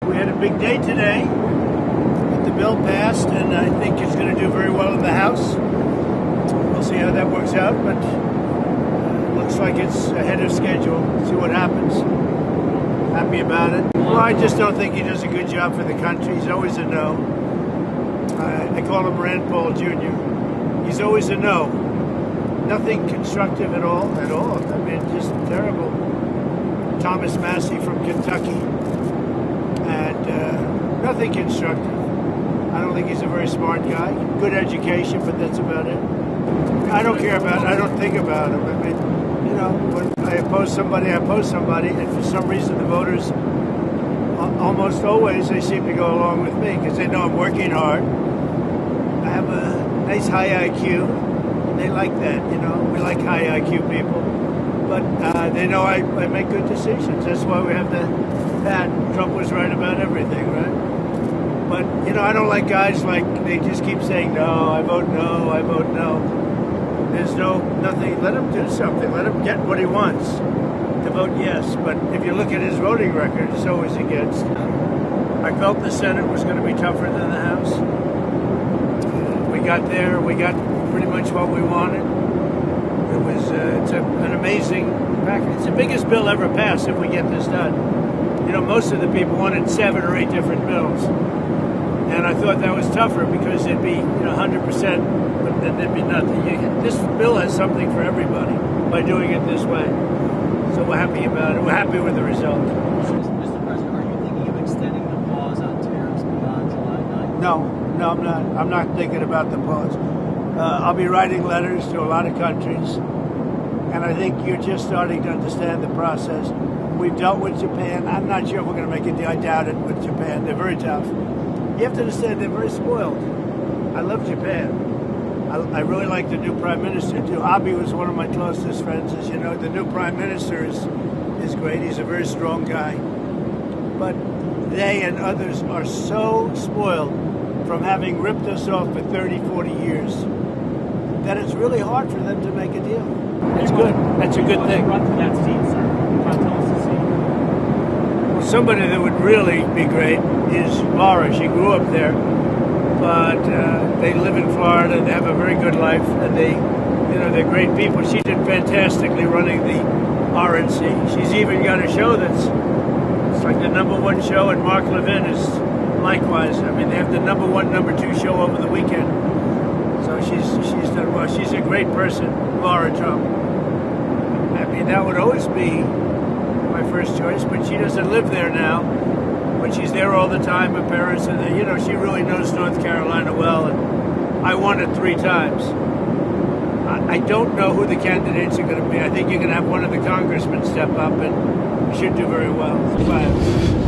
We had a big day today. The bill passed, and I think it's going to do very well in the House. We'll see how that works out, but looks like it's ahead of schedule. See what happens. Happy about it. Well, I just don't think he does a good job for the country. He's always a no. I call him Rand Paul Jr. He's always a no. Nothing constructive at all. I mean, just terrible. Thomas Massey from Kentucky. And nothing constructive. I don't think he's a very smart guy. Good education, but that's about it. I don't care about it. I don't think about him. I mean, when I oppose somebody, and for some reason the voters, almost always, they seem to go along with me because they know I'm working hard. I have a nice high IQ. They like that, We like high IQ people. But they know I make good decisions. That's why we have that Trump was right about everything, right? But, I don't like guys they just keep saying, no, I vote no, I vote no. There's nothing. Let him do something. Let him get what he wants to vote yes. But if you look at his voting record, it's always against. I felt the Senate was going to be tougher than the House. We got there. We got pretty much what we wanted. It's an amazing package. It's the biggest bill ever passed if we get this done. Most of the people wanted 7 or 8 different bills. And I thought that was tougher because it'd be 100%, but then there'd be nothing. This bill has something for everybody by doing it this way. So we're happy about it. We're happy with the result. Mr. President, are you thinking of extending the pause on tariffs beyond July 9th? No, I'm not. I'm not thinking about the pause. I'll be writing letters to a lot of countries, and I think you're just starting to understand the process. We've dealt with Japan. I'm not sure if we're going to make a deal. I doubt it with Japan. They're very tough. You have to understand they're very spoiled. I love Japan. I really like the new prime minister too. Abe was one of my closest friends, as you know. The new prime minister is great. He's a very strong guy. But they and others are so spoiled from having ripped us off for 30, 40 years that it's really hard for them to make a deal. It's good. That's a good thing. Run for that seat, sir. Tell us the seat. Well, somebody that would really be great is Laura. She grew up there, but they live in Florida. They have a very good life, and they're great people. She did fantastically running the RNC. She's even got a show it's like the #1 show, and Mark Levin is likewise. I mean, they have the #1, #2 show over the weekend. So she's done well. She's a great person, Laura Trump. I mean, that would always be my first choice, but she doesn't live there now. But she's there all the time. Her parents are there. She really knows North Carolina well, and I won it 3 times. I don't know who the candidates are going to be. I think you're going to have one of the congressmen step up, and we should do very well. Bye.